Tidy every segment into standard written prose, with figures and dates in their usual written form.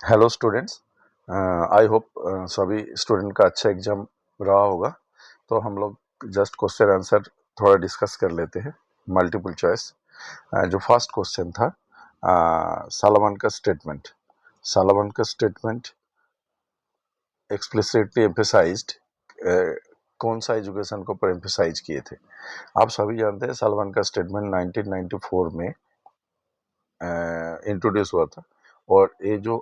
Hello students. I hope सभी student का अच्छा एग्जाम रहा होगा। तो हम लोग जस्ट क्वेश्चन आंसर थोड़ा डिस्कस कर लेते हैं। मल्टीपल चॉइस जो फर्स्ट क्वेश्चन था, सालामन का स्टेटमेंट एक्सप्लिसिटली एम्फेसाइज्ड कौन सा एजुकेशन को पर एम्फेसाइज किए थे। आप सभी जानते हैं सालामन का स्टेटमेंट 1994 में इंट्रोड्यूस हुआ था। और ये जो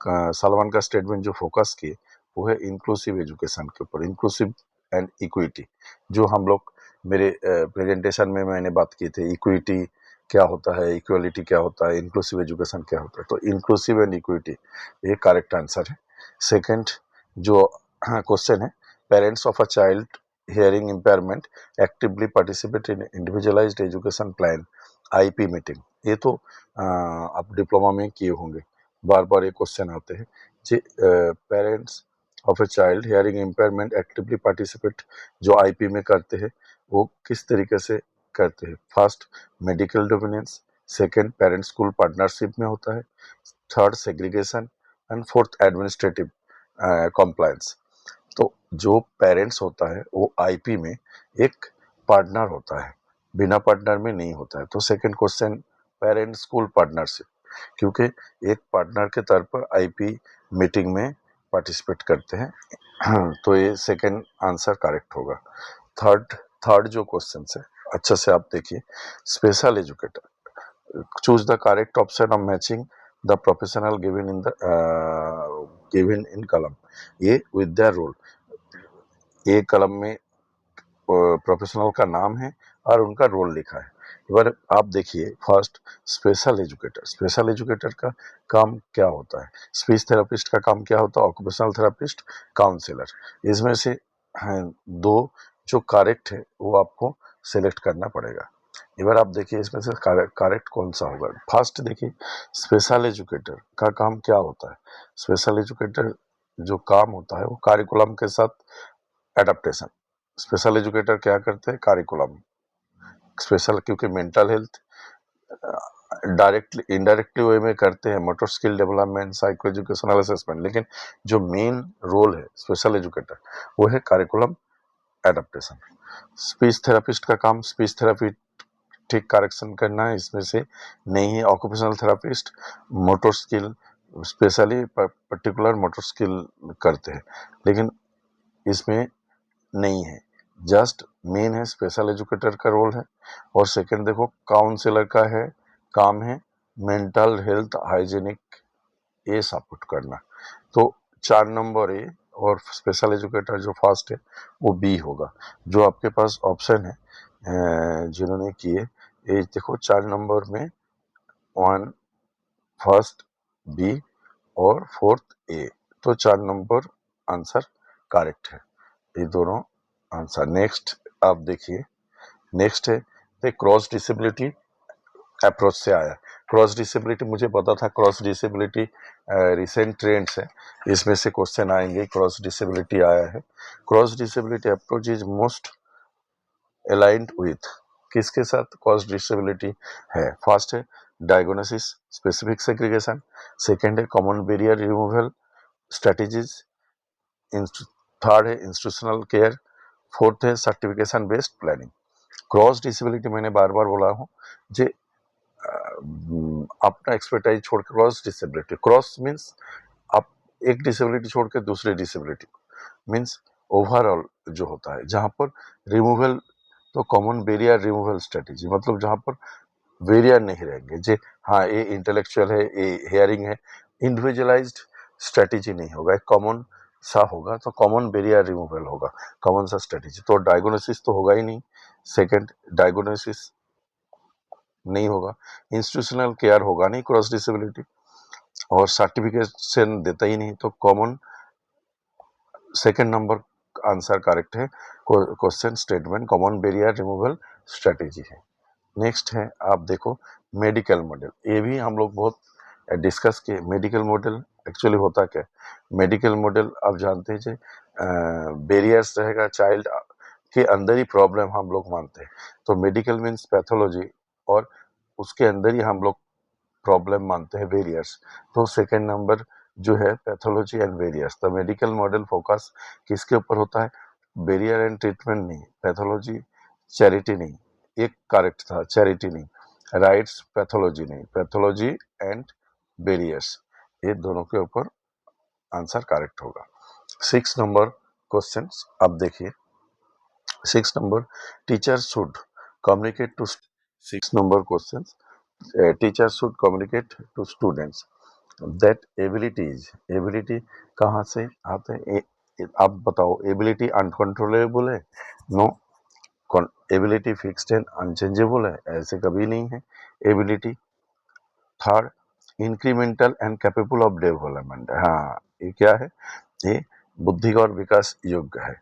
सालमान का स्टेटमेंट जो फोकस किए वो है इंक्लूसिव एजुकेशन के ऊपर, इंक्लूसिव एंड इक्विटी। जो हम लोग मेरे प्रेजेंटेशन में मैंने बात की थी, इक्विटी क्या होता है, इक्वलिटी क्या होता है, इंक्लूसिव एजुकेशन क्या होता है। तो इंक्लूसिव एंड इक्विटी ये करेक्ट आंसर है। सेकंड जो क्वेश्चन है, parents of a child hearing impairment actively participate in individualised education plan IP meeting. ये तो आप डिप्लोमा में किए होंगे। बार बार ये क्वेश्चन आते हैं जी, parents of a child hearing impairment actively participate जो आईपी में करते हैं वो किस तरीके से करते हैं। First, medical dominance. Second, parent school partnership में होता है। Third, segregation. And fourth, administrative compliance. तो जो पेरेंट्स होता है वो आईपी में एक पार्टनर होता है, बिना पार्टनर में नहीं होता है। तो second question, parent school partnership, क्योंकि एक पार्टनर के तौर पर आईपी मीटिंग में पार्टिसिपेट करते हैं। तो ये सेकंड आंसर करेक्ट होगा। थर्ड थर्ड जो क्वेश्चन है, अच्छा से आप देखिए, special educator, choose the correct option of matching the professional given in कलम। ये विद देयर रोल, ये कलम में प्रोफेशनल का नाम है और उनका रोल लिखा है। एक बार आप देखिए, फर्स्ट, स्पेशल एजुकेटर का काम क्या होता है। स्पीच थेरापिस्ट का काम क्या होता है, ऑक्यूपेशनल थेरापिस्ट, काउंसलर। इसमें से दो जो करेक्ट है वो आपको सेलेक्ट करना पड़ेगा। एक बार आप देखिए इसमें से करेक्ट कौन सा होगा। फर्स्ट देखिए, स्पेशल एजुकेटर का काम क्या होता है। स्पेशल एजुकेटर जो काम होता है वो कारिकुलम के साथ एडेप्टेशन। स्पेशल एजुकेटर क्या करते हैं, कारिकुलम स्पेशल, क्योंकि mental health directly indirectly way में करते हैं, motor skill development, psycho educational assessment. लेकिन जो मेन रोल है स्पेशल एजुकेटर वो है कारिकुलम एडेप्टेशन। स्पीच थेरापिस्ट का काम स्पीच थेरापी ठीक करेक्शन करना है, इसमें से नहीं है। Occupational therapist motor skill, specially particular motor skill करते हैं, लेकिन इसमें नहीं है। जस्ट मेन है स्पेशल एजुकेटर का रोल है। और सेकंड देखो, काउंसलर का है काम है मेंटल हेल्थ हाइजीनिक ये सपोर्ट करना। तो 4 नंबर ए, और स्पेशल एजुकेटर जो फर्स्ट है वो बी होगा। जो आपके पास ऑप्शन है जिन्होंने किए, ये देखो 4 नंबर में 1 फर्स्ट, बी और फोर्थ ए। तो 4 नंबर आंसर करेक्ट है, ये दोनों आंसर। नेक्स्ट आप देखिए, नेक्स्ट है द क्रॉस डिसेबिलिटी अप्रोच से आया। क्रॉस डिसेबिलिटी मुझे पता था, क्रॉस डिसेबिलिटी रिसेंट ट्रेंड्स है, इसमें से क्वेश्चन आएंगे। क्रॉस डिसेबिलिटी आया है। Cross disability approach is most aligned with, किसके साथ क्रॉस डिसेबिलिटी है। फर्स्ट है डायग्नोसिस स्पेसिफिक सेग्रीगेशन। सेकेंड है common barrier removal strategies. Third है इंस्टीट्यूशनल केयर। फोर्थ है certification based planning. Cross disability मैंने बार बार बोला हूँ जे अपना एक्सपर्टाइज छोड़ के क्रॉस डिसेबिलिटी, क्रॉस मीन्स आप एक डिसेबिलिटी छोड़ के दूसरे डिसेबिलिटी, मीन्स ओवरऑल जो होता है, जहाँ पर रिमूवल, तो कॉमन बैरियर रिमूवल स्ट्रेटेजी मतलब जहाँ पर बैरियर नहीं रहेंगे जे, हाँ ये इंटेलेक्चुअल है, ये हेयरिंग है, इंडिविजुअलाइज्ड स्ट्रेटेजी नहीं होगा, एक कॉमन सा होगा। तो कॉमन बैरियर रिमूवल होगा, कॉमन सा स्ट्रेटेजी। तो डायग्नोसिस तो होगा ही नहीं, सेकंड डायग्नोसिस नहीं होगा, इंस्टीट्यूशनल केयर होगा नहीं क्रॉस डिसेबिलिटी, और सर्टिफिकेशन देता ही नहीं। तो common second number answer correct है। Question statement common barrier removal strategy है। नेक्स्ट है आप देखो, मेडिकल मॉडल। ये भी हम लोग बहुत डिस्कस किए। मेडिकल मॉडल एक्चुअली होता क्या है। मेडिकल मॉडल आप जानते हैं, बैरियर्स रहेगा चाइल्ड के अंदर ही प्रॉब्लम हम लोग मानते हैं। तो मेडिकल मीन्स पैथोलॉजी, और उसके अंदर ही हम लोग प्रॉब्लम मानते हैं बैरियर्स। तो सेकंड नंबर जो है pathology and barriers. The medical model focus किसके ऊपर होता है? बेरियर एंड ट्रीटमेंट नहीं, पैथोलॉजी, चैरिटी नहीं, एक करेक्ट था, चैरिटी नहीं, राइट्स पैथोलॉजी नहीं, पैथोलॉजी एंड बेरियर्स, ये दोनों के ऊपर आंसर करेक्ट होगा। 6 नंबर क्वेश्चन आप देखिए। 6 number teacher should communicate to 6 number question teacher should communicate to students that abilities, ability कहाँ से आते हैं? आप बताओ, एबिलिटी अनकंट्रोलेबल है? No. Ability fixed and unchangeable है? ऐसे कभी नहीं है ability. Third, incremental and capable of development, हाँ ये क्या है? ये बुद्धि और विकास योग्य है।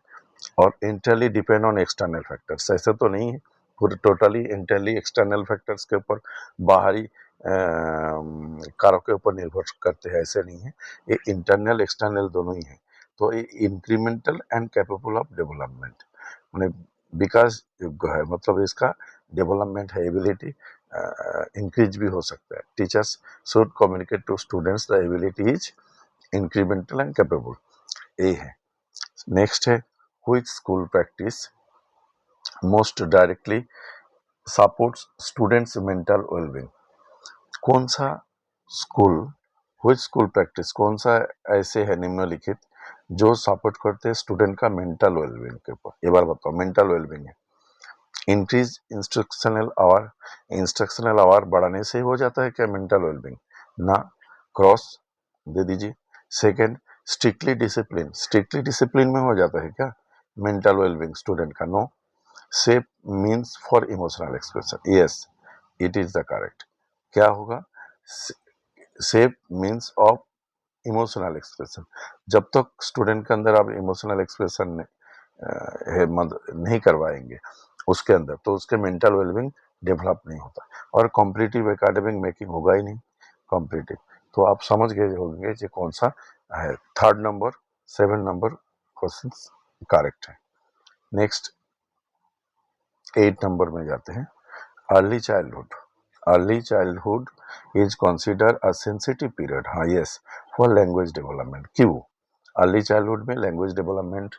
और इंटरली डिपेंड ऑन एक्सटर्नल फैक्टर्स, ऐसे तो नहीं है पूरे टोटली इंटरली एक्सटर्नल फैक्टर्स के ऊपर, बाहरी कारों के ऊपर निर्भर करते हैं, ऐसे नहीं है, ये इंटरनल एक्सटर्नल दोनों ही है। तो ये incremental and capable of development मैंने विकास योग्य है, मतलब इसका डेवलपमेंट है, एबिलिटी इंक्रीज भी हो सकता है। Teachers should communicate to students the ability is incremental and capable, ये है। नेक्स्ट है which school practice most directly supports students mental wellbeing, कौन सा स्कूल, व्हिच स्कूल प्रैक्टिस, कौन सा ऐसे है निम्नलिखित जो सपोर्ट करते हैं स्टूडेंट का मेंटल वेलबींग के ऊपर? एक बार बताओ, मेंटल वेलबींग है। Increase instructional hour, instructional hour बढ़ाने से हो जाता है क्या मेंटल वेलबींग? ना, क्रॉस दे दीजिए। Second, strictly discipline, strictly discipline में हो जाता है क्या मेंटल वेलबींग स्टूडेंट का? No. Safe means for emotional expression, yes it is the correct. क्या होगा? Safe means of emotional expression, जब तक स्टूडेंट के अंदर आप इमोशनल एक्सप्रेशन नहीं करवाएंगे उसके अंदर, तो उसके मेंटल वेलबींग डेवलप नहीं होता और कॉम्पिटिटिव एकेडमिक मेकिंग होगा ही नहीं कॉम्पिटिटिव। तो आप समझ गए होंगे कि कौन सा है। Third number 7 number question correct है। नेक्स्ट 8 नंबर में जाते हैं। Early childhood, early childhood is consider a sensitive period, हाँ यस, फॉर लैंग्वेज डेवलपमेंट। क्यों? अर्ली चाइल्डहुड में लैंग्वेज डेवलपमेंट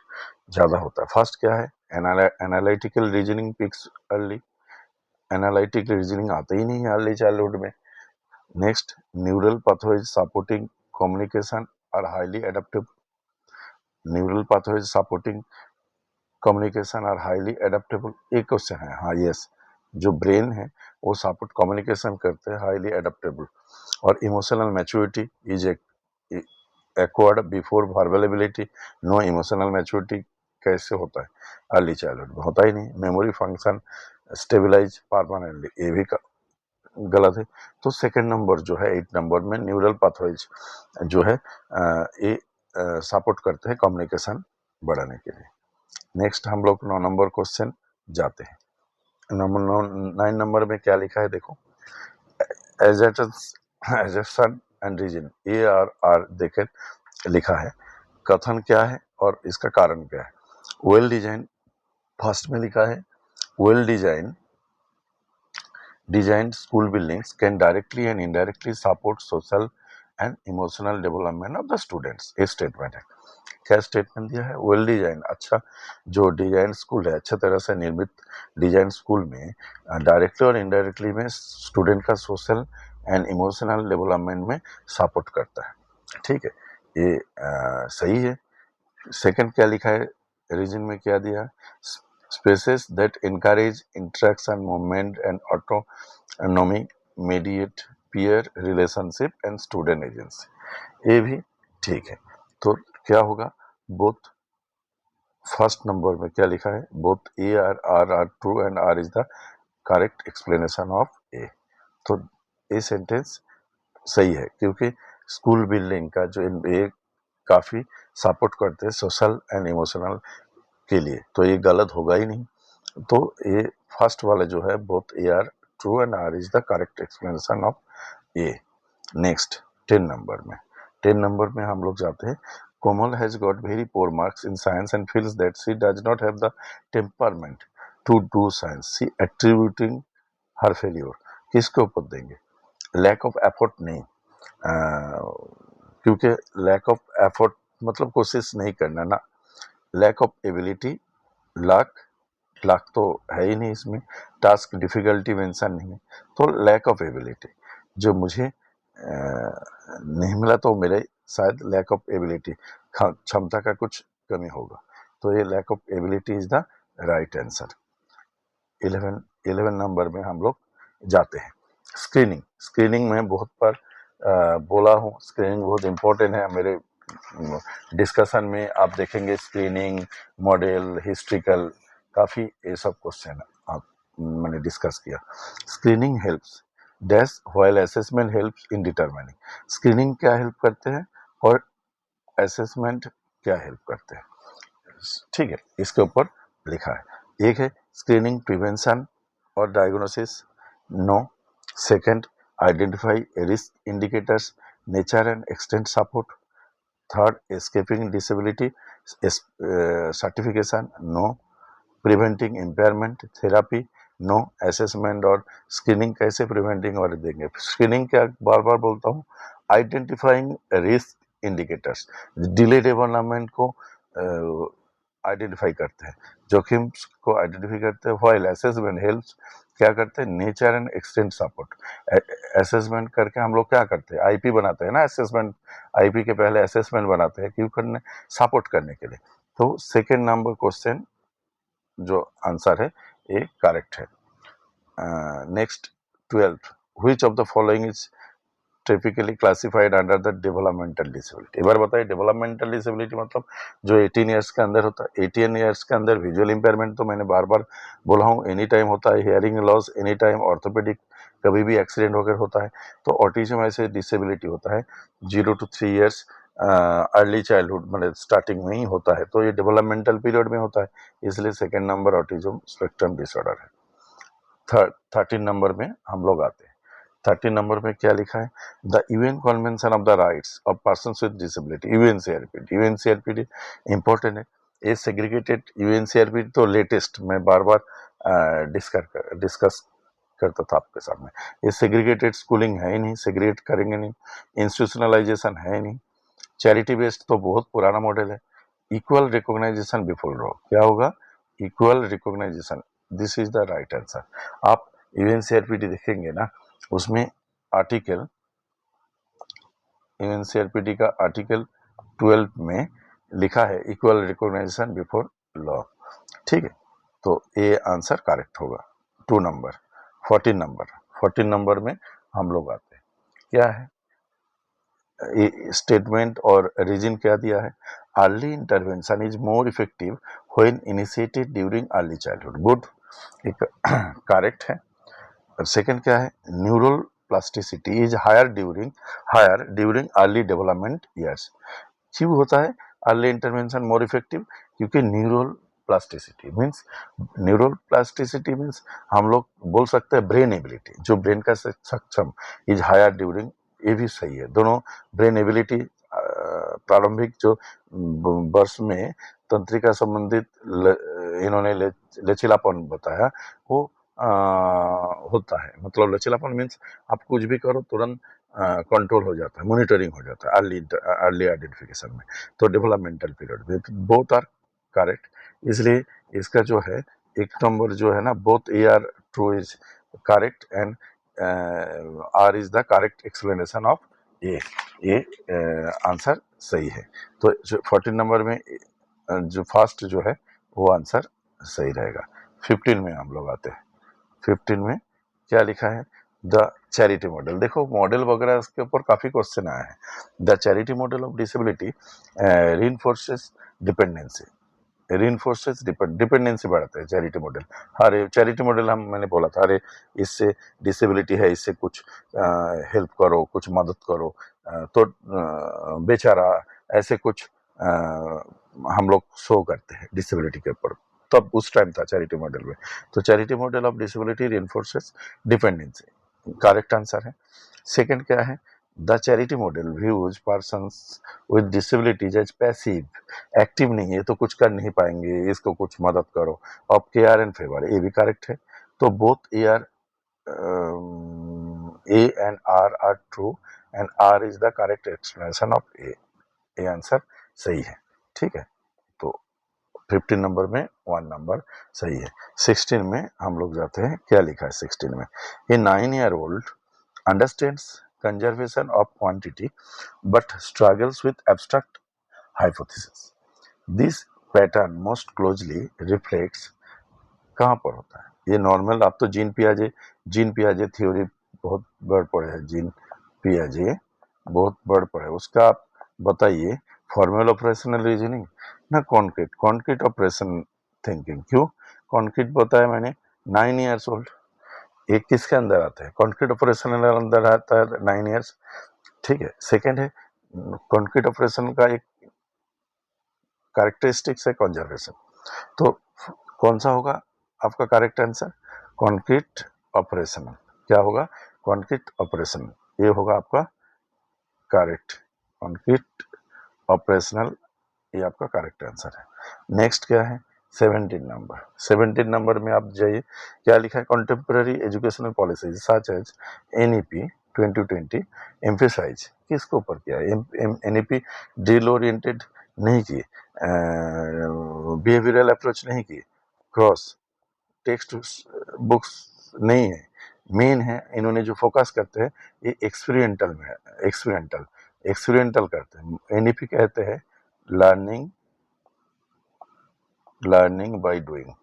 ज़्यादा होता है। फर्स्ट क्या है? Analytical reasoning peaks early, analytical reasoning आते ही नहीं है अर्ली चाइल्डहुड में। Next, neural pathways supporting communication are highly adaptive, neural pathways supporting communication are highly adaptable, एक क्वेश्चन है, हाँ यस, जो ब्रेन है वो सपोर्ट कम्युनिकेशन करते हैं, हाईली एडेप्टेबल। और emotional maturity is acquired before verbal ability, no, emotional maturity कैसे होता है अर्ली चाइल्डहुड में? होता ही नहीं। मेमोरी फंक्शन स्टेबलाइज परमानेंटली, ये भी गलत है। तो सेकंड नंबर जो है 8 नंबर में न्यूरल पाथवेज जो है ये सपोर्ट करते हैं कम्युनिकेशन बढ़ाने के लिए। नेक्स्ट हम लोग 9 नंबर क्वेश्चन जाते हैं। 9 नंबर में क्या लिखा है देखो। Assertion and reason, A R देखें लिखा है, कथन क्या है और इसका कारण क्या है? वेल डिजाइन, फर्स्ट में लिखा है well designed school buildings can directly and indirectly support social and emotional development of the students, ये स्टेटमेंट है। क्या स्टेटमेंट दिया है? वेल डिजाइन, अच्छा जो डिजाइन स्कूल है, अच्छे तरह से निर्मित डिजाइन स्कूल में डायरेक्टली और इनडायरेक्टली में स्टूडेंट का सोशल एंड इमोशनल डेवलपमेंट में सपोर्ट करता है, ठीक है, ये सही है। सेकंड क्या लिखा है? रीजन में क्या दिया? Spaces that encourage interaction movement and autonomy mediate peer relationship and student agency, ये भी ठीक है। तो क्या होगा? बोथ, फर्स्ट नंबर में क्या लिखा है? Both A R true and R is the correct explanation of A. तो ये सेंटेंस सही है क्योंकि स्कूल बिल्डिंग का जो ये काफी सपोर्ट करते हैं सोशल एंड इमोशनल के लिए, तो ये गलत होगा ही नहीं। तो ये फर्स्ट वाला जो है both A R true and R is the correct explanation of A. Next 10 number में, 10 नंबर में हम लोग जाते हैं। Komal has got very poor marks in science and feels that she does not have the temperament to do science, she attributing her failure, किसके ऊपर देंगे? Lack of effort नहीं, क्योंकि लैक ऑफ एफर्ट मतलब कोशिश नहीं करना ना, लैक ऑफ एबिलिटी, लाक लाक तो है ही नहीं इसमें, टास्क डिफिकल्टी मेंशन नहीं है, तो लैक ऑफ एबिलिटी जो मुझे नहीं मिला तो मेरे शायद लैक ऑफ एबिलिटी, क्षमता का कुछ कमी होगा, तो ये lack of ability is the right answer. 11 number में हम लोग जाते हैं। स्क्रीनिंग, स्क्रीनिंग में बहुत बार बोला हूँ, स्क्रीनिंग बहुत इम्पोर्टेंट है मेरे डिस्कशन में। आप देखेंगे स्क्रीनिंग, मॉडल, हिस्ट्रिकल, काफ़ी ये सब क्वेश्चन आप मैंने डिस्कस किया। Screening helps dash while assessment helps in determining, screening क्या हेल्प करते हैं और असेसमेंट क्या हेल्प करते हैं, ठीक है, इसके ऊपर लिखा है। एक है स्क्रीनिंग प्रिवेंशन और diagnosis, no. Second, identify risk indicators, nature and extent support. Third, escaping disability certification, no. Preventing impairment therapy, no. Assessment और स्क्रीनिंग कैसे प्रिवेंटिंग और देंगे, स्क्रीनिंग क्या बार बार बोलता हूँ, identifying risk indicators, delay development को आइडेंटिफाई करते हैं, जोखिम को आइडेंटिफाई करते हैं। व्हाइल असेसमेंट हेल्प्स क्या करते हैं, nature and extent support, assessment करके हम लोग क्या करते हैं, आईपी बनाते हैं ना, असेसमेंट आईपी के पहले असेसमेंट बनाते हैं, क्यों करने, सपोर्ट करने के लिए। तो सेकेंड नंबर क्वेश्चन जो आंसर है ये करेक्ट है। Next 12th, which of the following is typically classified under the developmental disability. एक बार बताइए, डेवलपमेंटल डिसेबिलिटी मतलब जो 18 ईयर्स के अंदर होता है। 18 ईयर्स के अंदर विजुअल इंपेयरमेंट तो मैंने बार बार बोला हूँ एनी टाइम होता है, hearing loss any time, orthopaedic कभी भी एक्सीडेंट वगैरह होता है, तो ऑटिज्म ऐसे डिसेबिलिटी होता है 0 to 3 ईयर्स, अर्ली चाइल्डहुड मतलब स्टार्टिंग में ही होता है, तो ये डेवलपमेंटल पीरियड में होता है, इसलिए second number autism spectrum disorder है। 13 नंबर में हम लोग आते हैं। 13 नंबर में क्या लिखा है, the UN convention of the rights of persons with disability, UNCRPD. UNCRPD important है, ये सेग्रीगेटेड यूएनसीआरपीडी तो लेटेस्ट मैं बार बार डिस्कस करता था आपके सामने। ये सेग्रीगेटेड स्कूलिंग है ही नहीं, सेग्रीगेट करेंगे नहीं, इंस्टीट्यूशनलाइजेशन है ही नहीं, चैरिटी बेस्ड तो बहुत पुराना मॉडल है, इक्वल रिकॉग्नाइजेशन बिफोर लॉ, क्या होगा, equal recognisation, this is the right answer. आप यूएनसीआरपीडी देखेंगे ना, उसमें आर्टिकल, यूएनसीआरपीडी का आर्टिकल 12 में लिखा है इक्वल रिकॉग्नाइजेशन बिफोर लॉ, ठीक है, तो ये आंसर करेक्ट होगा। 2 नंबर। 14 नंबर में हम लोग आते हैं, क्या है स्टेटमेंट और रीजन क्या दिया है, early intervention is more effective when initiated during early childhood, good, एक करेक्ट है। और सेकंड क्या है, neural plasticity is higher during early development years, क्यों होता है अर्ली इंटरवेंशन मोर इफेक्टिव, क्योंकि न्यूरल प्लास्टिसिटी मीन्स हम लोग बोल सकते हैं ब्रेन एबिलिटी, जो ब्रेन का सक्षम, इज हायर ड्यूरिंग, ये भी सही है, दोनों ब्रेन एबिलिटी प्रारंभिक जो वर्ष में तंत्रिका संबंधित इन्होंने लचीलापन बताया वो होता है, मतलब लचीलापन मीन्स आप कुछ भी करो तुरंत कंट्रोल हो जाता है, मॉनिटरिंग हो जाता है अर्ली आइडेंटिफिकेशन में, तो डेवलपमेंटल पीरियड में बोथ आर करेक्ट, इसलिए इसका जो है एक नंबर जो है ना, both A R true is correct and R is the correct explanation of ये आंसर सही है। तो 14 नंबर में जो फर्स्ट जो है वो आंसर सही रहेगा। 15 में हम लोग आते हैं। 15 में क्या लिखा है, द चैरिटी मॉडल, देखो मॉडल वगैरह इसके ऊपर काफी क्वेश्चन आए हैं। The charity model of disability reinforces dependency, dependency बढ़ाता है चैरिटी मॉडल। अरे चैरिटी मॉडल हम मैंने बोला था, अरे इससे डिसेबिलिटी है, इससे कुछ हेल्प करो, कुछ मदद करो, तो बेचारा ऐसे कुछ हम लोग शो करते हैं डिसेबिलिटी के ऊपर, तब उस टाइम था चैरिटी मॉडल में। तो charity model of disability reinforces dependency, correct answer है। सेकंड क्या है, the charity model views persons with disabilities as passive, active नहीं है तो कुछ कर नहीं पाएंगे, इसको कुछ मदद करो, ऑफ केयर एंड फेवर, ये भी करेक्ट है। तो both A and R true, and R is the correct explanation of A. ये आंसर सही है, ठीक है। तो 15 नंबर में 1 नंबर सही है। 16 में हम लोग जाते हैं, क्या लिखा है 16 में? ए 9-year-old understands conservation of quantity but struggles with abstract hypothesis. This pattern most closely reflects कहाँ पर होता है? ये नॉर्मल, आप तो जीन पियाजे थ्योरी बहुत बड़ पड़े है, जीन पियाजे बहुत बड़ पड़े, उसका आप बताइए फॉर्मल ऑपरेशनल रीजनिंग ना कॉन्क्रीट ऑपरेशन थिंकिंग। क्यों कॉन्क्रीट बताया मैंने? 9 ईयर्स ओल्ड, एक किसके अंदर आता है? कॉन्क्रीट ऑपरेशनल अंदर आता है 9 ईयर्स, ठीक है। सेकेंड है कॉन्क्रीट ऑपरेशन का एक कैरेक्टरिस्टिक्स है कंजर्वेशन। तो कौन सा होगा आपका करेक्ट आंसर? Concrete operational. क्या होगा? कॉन्क्रीट ऑपरेशनल, ये होगा आपका करेक्ट। कॉन्क्रीट ऑपरेशनल, ये आपका करेक्ट आंसर है। नेक्स्ट क्या है? 17 नंबर। 17 नंबर में आप जाइए, क्या लिखा है? Contemporary educational policies such as NEP 2020 emphasise किसके ऊपर किया है? एनईपी ड्रिल ओरिएंटेड नहीं की, बिहेवियरल अप्रोच नहीं की, क्रॉस टेक्स्ट बुक्स नहीं है, मेन है इन्होंने जो फोकस करते हैं ये एक्सपीरियंटल में है। एक्सपीरियंटल करते हैं। एनईपी कहते हैं लर्निंग बाय डूइंग,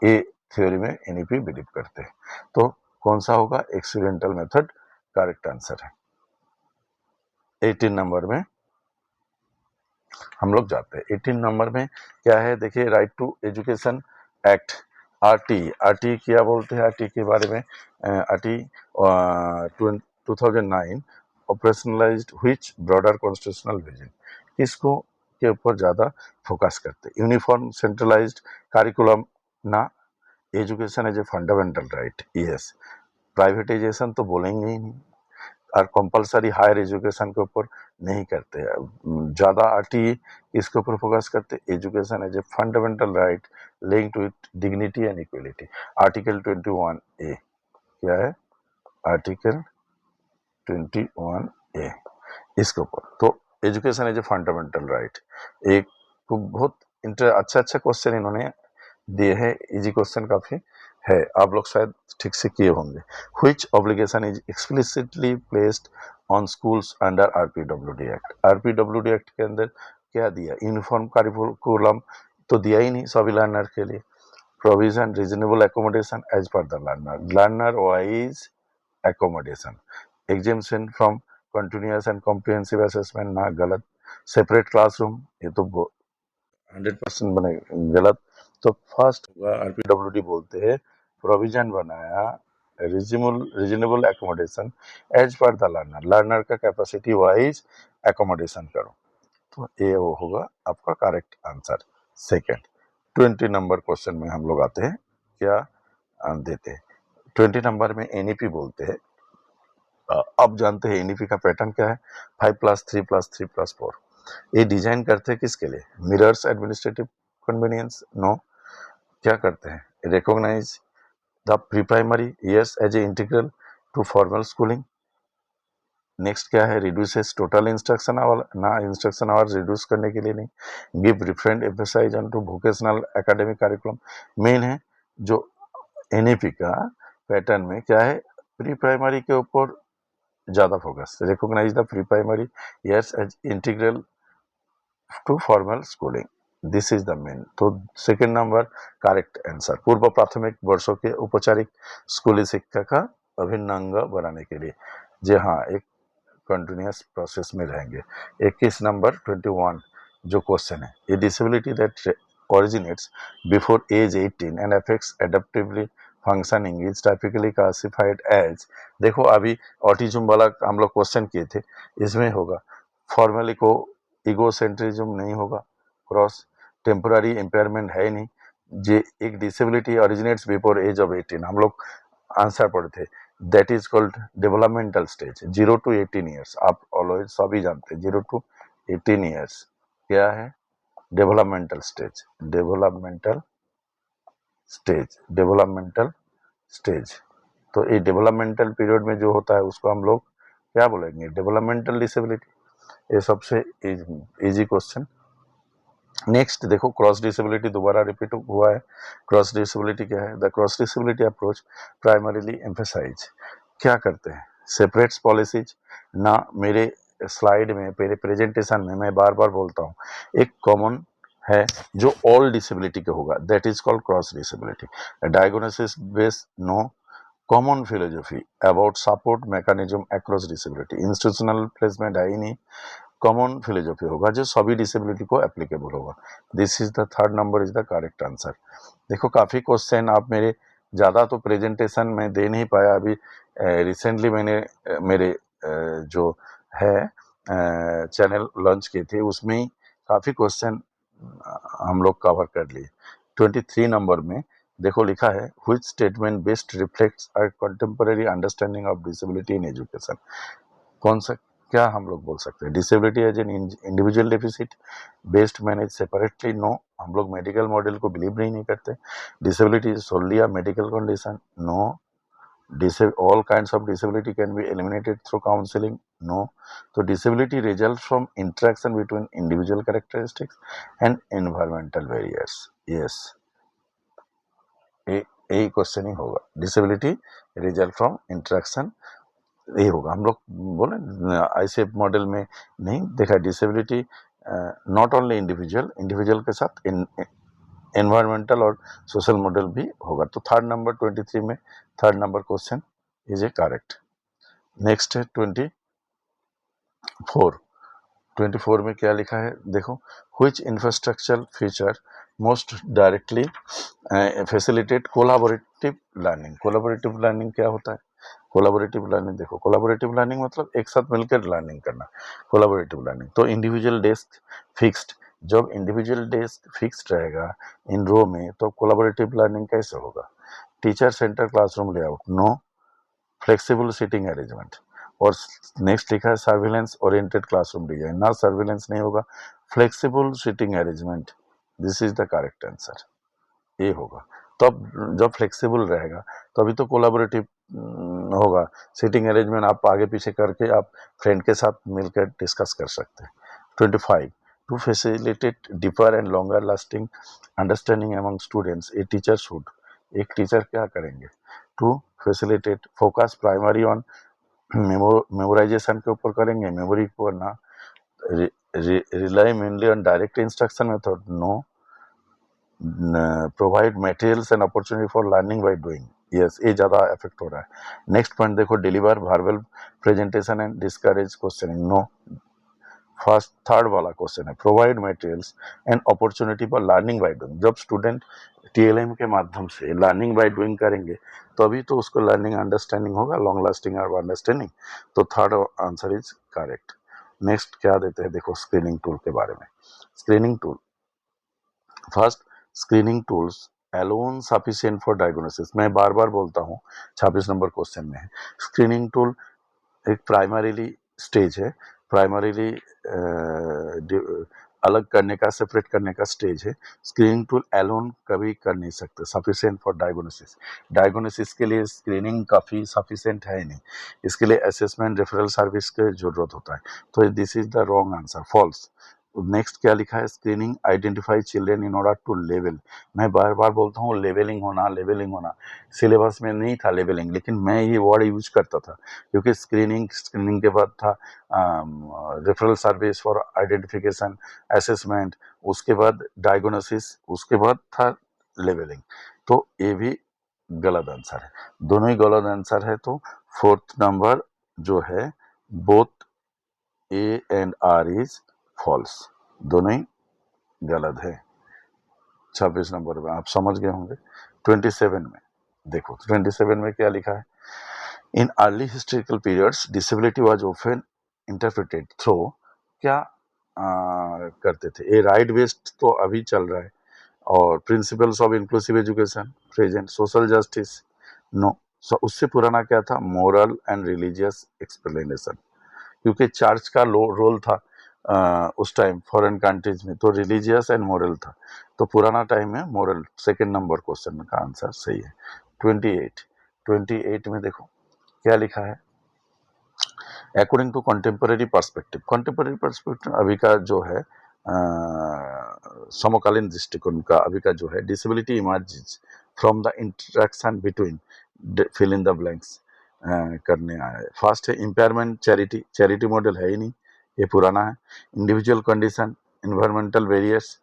ये थ्योरी में एनईपी बिलीव करते हैं। तो कौन सा होगा? एक्सपीरियंटल मेथड करेक्ट आंसर है। 18 नंबर में हम लोग जाते हैं। 18 नंबर में क्या है? देखिए, right to education act, RT क्या बोलते हैं? आरटी के बारे में, RT 2009 operationalised which broader constitutional vision, किसको के ऊपर ज्यादा फोकस करते हैं? यूनिफॉर्म सेंट्रलाइज्ड करिकुलम ना, education as a fundamental right, yes. Privatisation तो बोलेंगे ही नहीं, और कंपलसरी हायर एजुकेशन के ऊपर नहीं करते हैं ज़्यादा। आरटी इसके ऊपर फोकस करते, education as a fundamental right link to it dignity and equality. Article 21A क्या है? आर्टिकल 21A इसके ऊपर। तो education as a fundamental right, एक बहुत अच्छा क्वेश्चन इन्होंने दिए है, इजी क्वेश्चन काफी है, आप लोग शायद ठीक से किए होंगे। Which obligation is explicitly placed on schools under RPWD act? RPWD act के अंदर क्या दिया? यूनिफॉर्म करिकुलम तो दिया ही नहीं सभी लर्नर के लिए। Provision reasonable accommodation as per the learner wise accommodation, exemption from continuous and comprehensive assessment ना, गलत। सेपरेट क्लासरूम, ये तो 100% बने गलत। तो फर्स्ट होगा, आरपीडब्ल्यूडी बोलते हैं प्रोविजन बनाया reasonable accommodation as per the learner का कैपेसिटी वाइज एकोमोडेशन करो। तो ये वो होगा आपका correct answer second. 20 number question में हम लोग आते हैं, क्या देते हैं? 20 नंबर में एनईपी बोलते हैं। अब जानते हैं एनईपी का पैटर्न क्या है? 5+3+3+4। ये डिजाइन करते हैं किसके लिए? Mirrors administrative convenience, no. क्या करते हैं? Recognise the pre primary, yes, as a integral to formal schooling. Next क्या है? रिड्यूसेस टोटल इंस्ट्रक्शन आवर, ना, इंस्ट्रक्शन आवर्स रिड्यूस करने के लिए नहीं। Give different emphasise on to vocational academic curriculum. Main है जो एनईपी का पैटर्न में क्या है? प्री प्राइमरी के ऊपर ज्यादा focus. Recognise the pre primary, yes, as integral to formal schooling, this is the main. तो सेकेंड नंबर करेक्ट आंसर। पूर्व प्राथमिक वर्षों के औपचारिक स्कूली शिक्षा का अभिन्न अंग बनाने के लिए, जी हाँ, एक कंटिन्यूअस प्रोसेस में रहेंगे। 21 नंबर 21 जो क्वेश्चन है, ये disability that originates before age 18 and affects adaptively functioning is typically classified as, देखो अभी ऑटिज्म वाला हम लोग क्वेश्चन किए थे, इसमें होगा फॉर्मली को इगोसेंट्रिज्म नहीं होगा, क्रॉस टेम्पोररी इम्पेयरमेंट है नहीं, जे एक disability originates before age of 18, हम लोग आंसर पढ़े थे, that is called developmental stage 0 to 18 years. आप ऑलवेज सभी जानते हैं 0 to 18 ईयर्स क्या है? Developmental stage, developmental stage, developmental stage. तो ये डेवलपमेंटल पीरियड में जो होता है उसको हम लोग क्या बोलेंगे, डेवलपमेंटल डिसेबिलिटी। ये सबसे इजी क्वेश्चन। नेक्स्ट देखो, क्रॉस डिसेबिलिटी दोबारा रिपीट हुआ है। क्रॉस डिसेबिलिटी क्या है? The cross disability approach primarily emphasise, क्या करते हैं, सेपरेट्स पॉलिसीज ना। मेरे स्लाइड में, मेरे प्रेजेंटेशन में मैं बार बार बोलता हूँ, एक कॉमन है जो ऑल डिसेबिलिटी के होगा, that is called cross disability. Diagnosis based no common philosophy about support mechanism across disability, institutional placement है ही नहीं, कॉमन फिलोसफी होगा जो सभी डिसेबिलिटी को एप्लीकेबल होगा। This is the third number is the correct answer. देखो काफ़ी क्वेश्चन आप मेरे, ज़्यादा तो प्रेजेंटेशन में दे नहीं पाया अभी, रिसेंटली मैंने मेरे जो है चैनल लॉन्च किए थे उसमें ही काफ़ी क्वेश्चन हम लोग कवर कर लिए। 23 नंबर में देखो लिखा है, which statement best reflects a contemporary understanding of disability in education. कौन सा, क्या हम लोग बोल सकते हैं, disability as an individual deficit based manage separately, no, हम लोग मेडिकल मॉडल को बिलीव नहीं करते। Disability is solely a medical condition, no. All kinds of disability can be eliminated through counselling, no. तो disability result from interaction between individual characteristics and environmental barriers, yes, यही question ही होगा, disability result from interaction, यही होगा। हम लोग बोले ICF model में नहीं देखा डिसेबिलिटी, नॉट ओनली इंडिविजुअल के साथ एनवायरमेंटल और सोशल मॉडल भी होगा। तो थर्ड नंबर 23 में third number question is A correct. Next है 24 में क्या लिखा है देखो, which infrastructure feature most directly facilitate collaborative learning. Collaborative learning क्या होता है? कोलाबोरेटिव लर्निंग देखो, कोलाबोरेटिव लर्निंग मतलब एक साथ मिलकर लर्निंग करना, कोलाबोरेटिव लर्निंग। तो इंडिविजुअल डेस्क फिक्स्ड, जब इंडिविजुअल डेस्क फिक्स्ड रहेगा इन रो में तो कोलाबोरेटिव लर्निंग कैसे होगा? Teacher centre classroom layout, no. Flexible seating arrangement, और नेक्स्ट लिखा है सर्विलेंस ओरिएंटेड क्लासरूम डिजाइन, ना सर्विलेंस नहीं होगा, flexible seating arrangement, this is the correct answer, ये होगा। तब जब फ्लेक्सिबल रहेगा तभी तो कोलाबोरेटिव होगा। सीटिंग अरेंजमेंट आप आगे पीछे करके आप फ्रेंड के साथ मिलकर डिस्कस कर सकते हैं। 25, to facilitate deeper and longer lasting understanding among students a teacher should, एक टीचर क्या करेंगे? To facilitate focus primary on memorisation के ऊपर करेंगे, मेमोरी को ना। Rely mainly on direct instruction method, no. Provide materials and opportunity for learning by doing, yes, ये ज्यादा इफेक्ट हो रहा है। नेक्स्ट पॉइंट देखो, deliver verbal presentation and discourage questioning, no. First third वाला क्वेश्चन है, provide materials and opportunity for learning by doing. जब student TLM के माध्यम से लर्निंग बाय डूइंग करेंगे तभी तो उसको लर्निंग अंडरस्टैंडिंग होगा, लॉन्ग लास्टिंग और अंडरस्टैंडिंग। तो third answer is correct. Next क्या देते हैं देखो, स्क्रीनिंग टूल के बारे में। Screening tool, first, screening tools alone sufficient for diagnosis, मैं बार बार बोलता हूँ, 26 नंबर क्वेश्चन में है। स्क्रीनिंग टूल एक प्राइमरीली स्टेज है, प्राइमरीली अलग करने का, सेपरेट करने का स्टेज है। स्क्रीनिंग टूल एलोन कभी कर नहीं सकते, सफिशिएंट फॉर डायग्नोसिस। डायग्नोसिस के लिए स्क्रीनिंग काफ़ी सफिशिएंट है ही नहीं, इसके लिए असेसमेंट रेफरल सर्विस की जरूरत होता है। तो this is the wrong answer, false. Next क्या लिखा है, screening identify children in order to level, मैं बार बार बोलता हूँ लेवलिंग होना, लेवलिंग होना। सिलेबस में नहीं था लेवलिंग, लेकिन मैं ये वर्ड यूज करता था क्योंकि स्क्रीनिंग के बाद था referral service for identification, assessment, उसके बाद डायग्नोसिस, उसके बाद था लेवलिंग। तो ये भी गलत आंसर है, दोनों ही गलत आंसर है। तो फोर्थ नंबर जो है, both A and R is false, दोनों ही गलत है। 26 नंबर में आप समझ गए होंगे। 27 में देखो, 27 में क्या लिखा है, in early historical periods disability was often interpreted through, क्या करते थे, ये राइट बेस्ड तो अभी चल रहा है, और principles of inclusive education present, social justice, no. उससे पुराना क्या था, मोरल एंड रिलीजियस एक्सप्लेनेशन, क्योंकि चर्च का रोल था उस टाइम फॉरेन कंट्रीज में, तो रिलीजियस एंड मोरल था, तो पुराना टाइम में मोरल। सेकेंड नंबर क्वेश्चन का आंसर सही है। 28, 28 में देखो क्या लिखा है, according to contemporary perspective. Contemporary perspective अभी का जो है समकालीन दृष्टिकोण का अभी का जो है, disability emerges from the interaction between, fill in the blanks करने आया है। फर्स्ट है इम्पेयरमेंट, चैरिटी, चैरिटी मॉडल है ही नहीं, ये पुराना है। Individual condition, environmental barriers.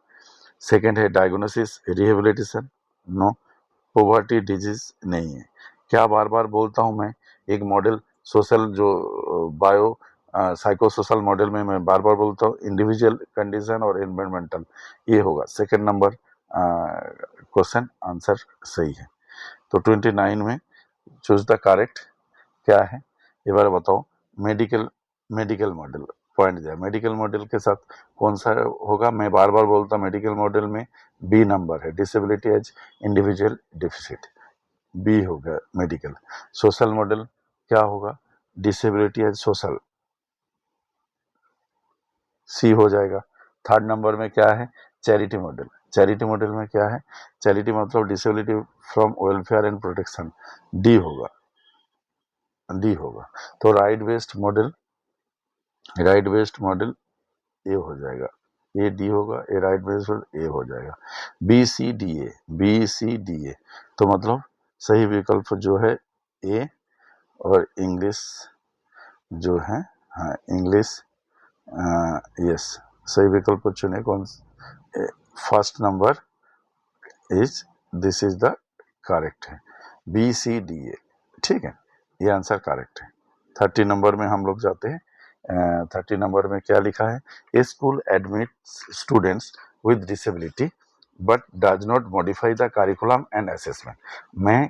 Second है diagnosis, rehabilitation, no. Poverty, disease नहीं है। क्या बार बार बोलता हूँ मैं, एक मॉडल सोशल जो बायो साइको सोशल मॉडल में मैं बार बार बोलता हूँ इंडिविजुअल कंडीशन और एनवायरमेंटल, ये होगा सेकंड नंबर क्वेश्चन आंसर सही है। तो 29 में चूज द करेक्ट क्या है, ये बार बताओ। मेडिकल, मेडिकल मॉडल पॉइंट दिया, मेडिकल मॉडल के साथ कौन सा होगा, मैं बार बार बोलता हूँ मेडिकल मॉडल में बी नंबर है, disability as individual deficit, B होगा मेडिकल। सोशल मॉडल क्या होगा, डिसेबिलिटी एज सोशल, सी हो जाएगा। थर्ड नंबर में क्या है, चैरिटी मॉडल, चैरिटी मॉडल में क्या है, चैरिटी मतलब disability from welfare and protection, D होगा, डी होगा। तो right based model, right based model A हो जाएगा, ए डी होगा, ए राइट बेस्ड ए हो जाएगा। B C D A, B C D A, तो मतलब सही विकल्प जो है ए, और इंग्लिश जो है, हाँ इंग्लिश, यस सही विकल्प चुने कौन, first number is, this is the correct है, बी सी डी ए, ठीक है, ये आंसर करेक्ट है। 30 नंबर में हम लोग जाते हैं। 30 नंबर में क्या लिखा है, a school admits students with disability but does not modify the curriculum and assessment. मैं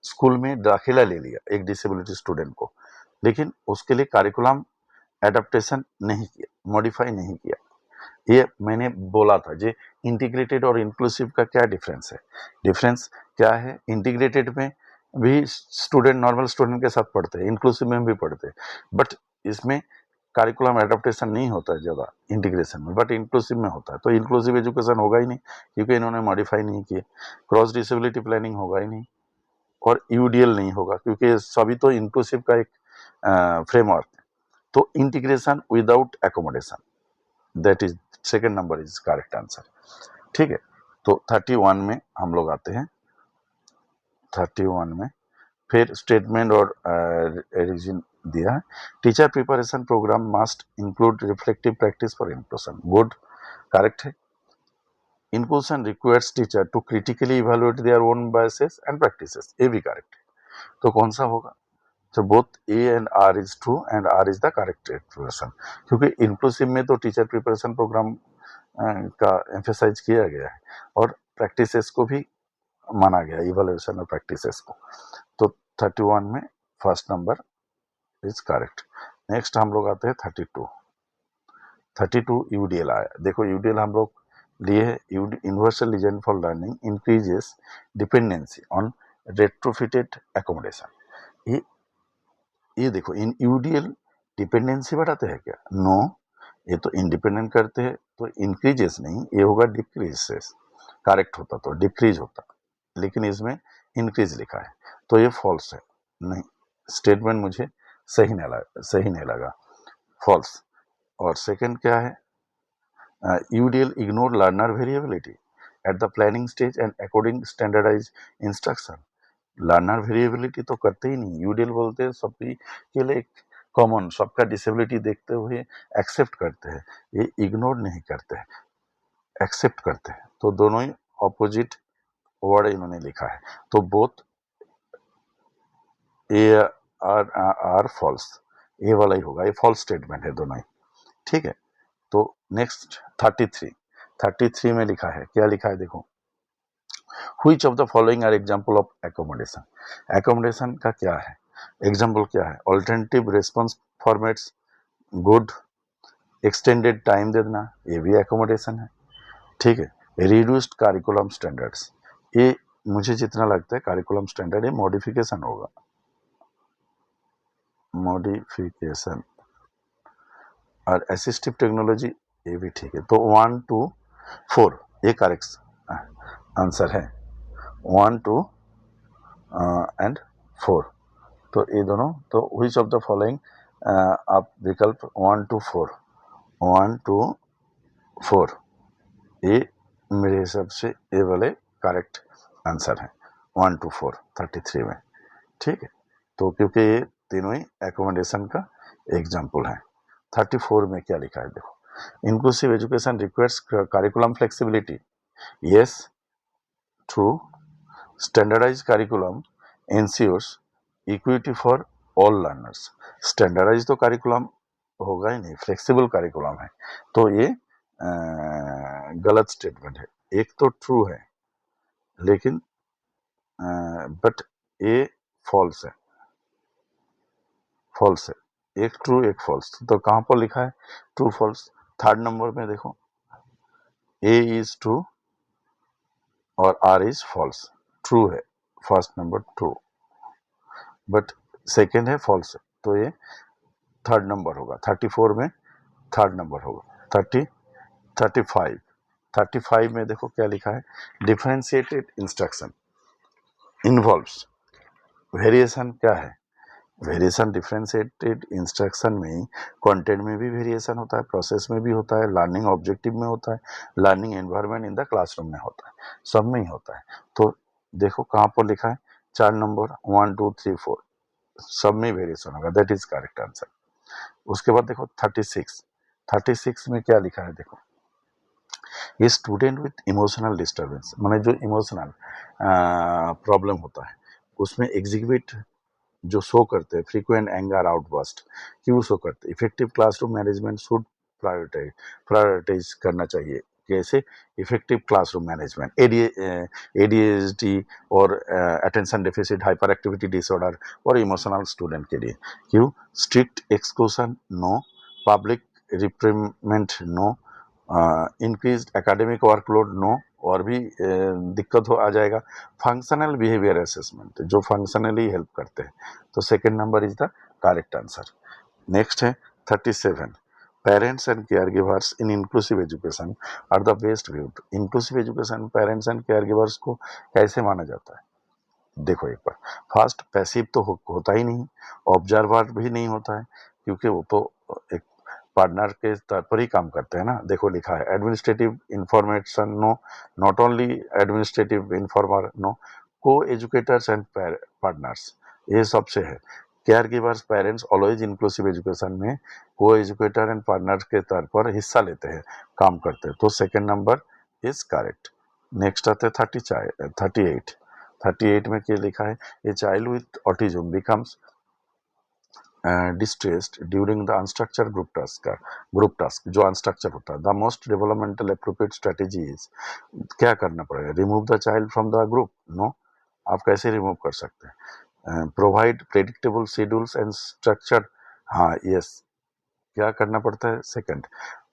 स्कूल में दाखिला ले लिया एक डिसेबिलिटी स्टूडेंट को, लेकिन उसके लिए करिकुलम एडेप्टेशन नहीं किया, मॉडिफाई नहीं किया। ये मैंने बोला था जे इंटीग्रेटेड और इंक्लूसिव का क्या डिफरेंस है, डिफरेंस क्या है, इंटीग्रेटेड में भी स्टूडेंट नॉर्मल स्टूडेंट के साथ पढ़ते हैं, इंक्लूसिव में भी पढ़ते हैं, बट इसमें करिकुलम एडेप्टेशन नहीं होता है ज़्यादा इंटीग्रेशन में, बट इंक्लूसिव में होता है। तो इंक्लूसिव एजुकेशन होगा ही नहीं क्योंकि इन्होंने मॉडिफाई नहीं किए, क्रॉस डिसेबिलिटी प्लानिंग होगा ही नहीं, और यूडीएल नहीं होगा क्योंकि सभी तो इंक्लूसिव का एक फ्रेमवर्क है। तो integration without accommodation, that is second number is correct answer, ठीक है। तो 31 में हम लोग आते हैं। 31 में फिर स्टेटमेंट और रीजन दिया है, teacher preparation programme must include reflective practice for inclusion, good, correct है। Inclusion requires teacher to critically evaluate their own biases and practices, ये भी करेक्ट है। तो कौन सा होगा, तो both A and R is true and R is the correct expression, क्योंकि इंक्लूसिव में तो टीचर प्रिपरेशन प्रोग्राम का एम्फेसाइज किया गया है और प्रैक्टिसेस को भी माना गया, इवैल्यूएशन और प्रैक्टिसेस को। तो 31 में first number is correct. Next हम लोग आते हैं 32। 32 यूडीएल आया, देखो यूडीएल हम लोग लिए है, universal legend for learning increases dependency on retrofitted accommodation. ये देखो इन यूडीएल डिपेंडेंसी बढ़ाते हैं क्या, नो, ये तो इंडिपेंडेंट करते हैं, तो इंक्रीजेस नहीं, ये होगा डिक्रीजेस, करेक्ट होता तो डिक्रीज होता, लेकिन इसमें इंक्रीज लिखा है तो ये फॉल्स है, नहीं, स्टेटमेंट मुझे सही नहीं लगा, फॉल्स। और सेकंड क्या है, UDL ignore learner variability at the planning stage and according standardise instruction. Learner variability तो करते ही नहीं, यूडीएल बोलते हैं सभी के लिए कॉमन, सबका डिसेबिलिटी देखते हुए एक्सेप्ट करते हैं, ये इग्नोर नहीं करते हैं, एक्सेप्ट करते हैं। तो दोनों ही ऑपोजिट वर्ड इन्होंने लिखा है, तो बोथ ए आर फॉल्स, ये वाला ही होगा, ये फॉल्स स्टेटमेंट है दोनों ही, ठीक है। तो नेक्स्ट 33 में लिखा है, क्या लिखा है देखो, Which of the following are example of accommodation? Accommodation का क्या है, एग्जाम्पल क्या है, alternative response formats, good, extended time दे देना, ये भी एकोमोडेशन है, ठीक है। रिड्यूस्ड करिकुलम स्टैंडर्ड्स, ये मुझे जितना लगता है करिकुलम स्टैंडर्ड ये मॉडिफिकेशन होगा, मॉडिफिकेशन। और असिस्टिव टेक्नोलॉजी, ये भी ठीक है। तो 1 2 4 ये करेक्ट आंसर है, 1 2 एंड 4, तो ये दोनों, तो which of the following आप विकल्प 1 to 4, 1 to 4, ये मेरे हिसाब से ये वाले करेक्ट आंसर है 1 to 4 33 में, ठीक है। तो क्योंकि ये तीनों ही एकोमोडेशन का एग्जाम्पल है। 34 में क्या लिखा है देखो, inclusive education requires curriculum flexibility, yes true, standardise curriculum ensures equity for all learners. Standardise तो करिकुलम होगा ही नहीं, फ्लेक्सिबल करिकुलम है, तो ये गलत स्टेटमेंट है। एक तो ट्रू है लेकिन बट ये फॉल्स है, फॉल्स है, एक ट्रू एक फॉल्स, तो कहां पर लिखा है ट्रू फॉल्स? थर्ड नंबर में देखो, ए इज ट्रू और आर इज फॉल्स। ट्रू है first number, true, but second है फॉल्स है, तो ये थर्ड नंबर होगा। 34 में थर्ड नंबर होगा। 35 में देखो क्या लिखा है, डिफरेंशिएटेड इंस्ट्रक्शन इन्वॉल्व्स वेरिएशन। क्या है वेरिएशन? डिफरेंशिएटेड इंस्ट्रक्शन में कंटेंट में भी वेरिएशन होता है, प्रोसेस में भी होता है, लर्निंग ऑब्जेक्टिव में होता है, learning environment in the classroom में होता है, सब में ही होता है। तो देखो कहाँ पर लिखा है, 4 नंबर 1 2 3 4 सब में वेरिएशन होगा, दैट इज करेक्ट आंसर। उसके बाद देखो 36 में क्या लिखा है देखो, ये स्टूडेंट विथ इमोशनल डिस्टर्बेंस, माने जो इमोशनल प्रॉब्लम होता है उसमें एग्जीक्यूट जो शो करते हैं, फ्रीक्वेंट एंगर आउटबर्स्ट क्यों शो करते हैं? Effective classroom management should prioritise करना चाहिए। कैसे? इफेक्टिव क्लासरूम मैनेजमेंट, एडीएचडी और attention deficit hyperactivity disorder और इमोशनल स्टूडेंट के लिए। क्यों? Strict exclusion no, public reprimand no, increase academic workload no, और भी दिक्कत हो आ जाएगा। फंक्शनल बिहेवियर असेसमेंट जो फंक्शनली हेल्प करते हैं, तो second number is the correct answer. Next है 37, parents and care givers in inclusive education are the best viewed. Inclusive education parents and care givers को कैसे माना जाता है? देखो एक बार, फर्स्ट पैसिव तो होता ही नहीं, ऑब्जर्वर भी नहीं होता है, क्योंकि वो तो एक पार्टनर के तौर पर ही काम करते हैं ना। देखो लिखा है administrative information no, not only administrative informer no, co educators and partners, ये सबसे है। Care givers parents always inclusive education में को एजुकेटर एंड पार्टनर के तौर पर हिस्सा लेते हैं, काम करते हैं, तो second number is correct. Next आते हैं 38 में क्या लिखा है, a child with autism becomes distressed during the unstructured group task जो अनस्ट्रक्चर होता है, the most developmental appropriate strategy is, क्या करना पड़ेगा? Remove the child from the group? No, आप कैसे रिमूव कर सकते हैं? Provide predictable schedules and structure, हाँ यस, क्या करना पड़ता है? सेकंड,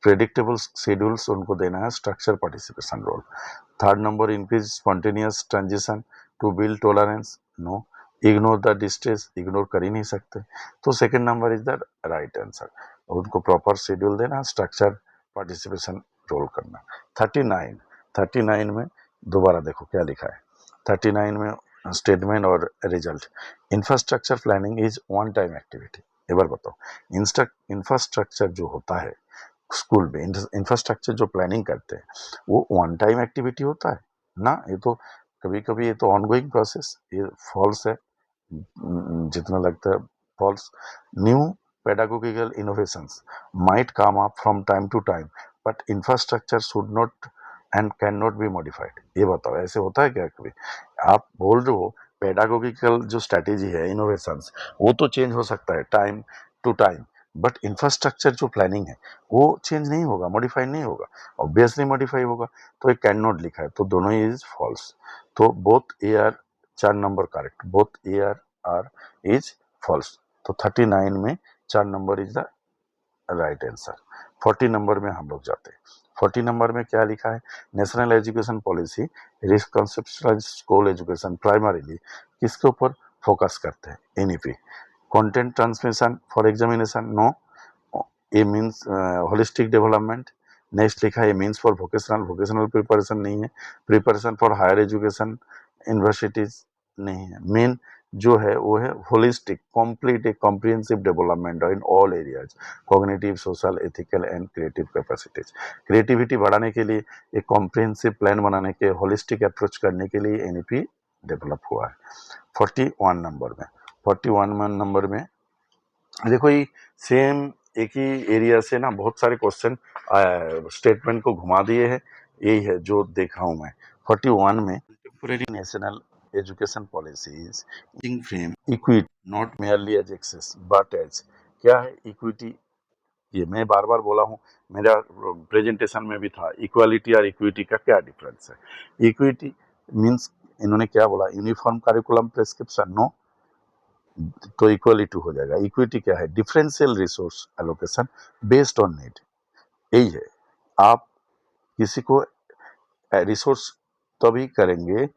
प्रेडिक्टेबल शेड्यूल्स उनको देना है, structure participation role. Third number, increase spontaneous transition to build tolerance, no. Ignore the distress, ignore कर ही नहीं सकते, तो second number is the right answer. उनको प्रॉपर शेड्यूल देना, स्ट्रक्चर पार्टिसिपेशन रोल करना। 39 में दोबारा देखो क्या लिखा है, 39 में स्टेटमेंट और result, infrastructure planning is one time activity. एक बार बताओ, इंफ्रास्ट्रक्चर जो होता है स्कूल में, इंफ्रास्ट्रक्चर जो प्लानिंग करते हैं वो वन टाइम एक्टिविटी होता है ना? ये तो कभी कभी ये तो ऑनगोइंग प्रोसेस, ये फॉल्स है, जितना लगता है false. New pedagogical innovations might come up from time to time but infrastructure should not and cannot be modified। ये बताओ ऐसे होता है क्या कभी? आप बोल रहे हो पेडागोगिकल जो स्ट्रेटेजी है, इनोवेशंस, वो तो चेंज हो सकता है time to time, but infrastructure जो प्लानिंग है वो चेंज नहीं होगा, मॉडिफाई नहीं होगा, ऑब्वियसली मॉडिफाई होगा, तो ये कैन नॉट लिखा है, तो दोनों ही इज फॉल्स। तो both A R, 4 number correct, both A R is false. तो 39 में 4 number is the right answer. 40 number में हम लोग जाते हैं। 40 नंबर में क्या लिखा है, national education policy reconceptualise school education primarily किसके ऊपर फोकस करते हैं? NEP, content transmission for examination, no, A means holistic development. Next लिखा है A means for vocational preparation नहीं है, preparation for higher education universities नहीं है, मेन जो है वो है holistic complete a comprehensive development in all areas, cognitive, social, ethical and creative capacities. Creativity बढ़ाने के लिए एक कॉम्प्रिहेंसिव प्लान बनाने के, होलिस्टिक अप्रोच करने के लिए एनईपी डेवलप हुआ है। 41 नंबर में 41 नंबर में देखो ये सेम एक ही एरिया से ना बहुत सारे क्वेश्चन स्टेटमेंट को घुमा दिए हैं, यही है जो देखा हूं मैं। 41 में contemporary national education policies frame equity not merely as access but as, क्या है इक्विटी, ये मैं बार बार बोला हूँ, मेरा प्रेजेंटेशन में भी था, इक्वालिटी और इक्विटी का क्या डिफरेंस है। इक्विटी मीन्स इन्होंने क्या बोला, यूनिफॉर्म करिकुलम प्रेस्क्रिप्शन नो, तो इक्वली टू हो जाएगा। इक्विटी क्या है, differential resource allocation based on need, यही है। आप किसी को रिसोर्स तभी करेंगे,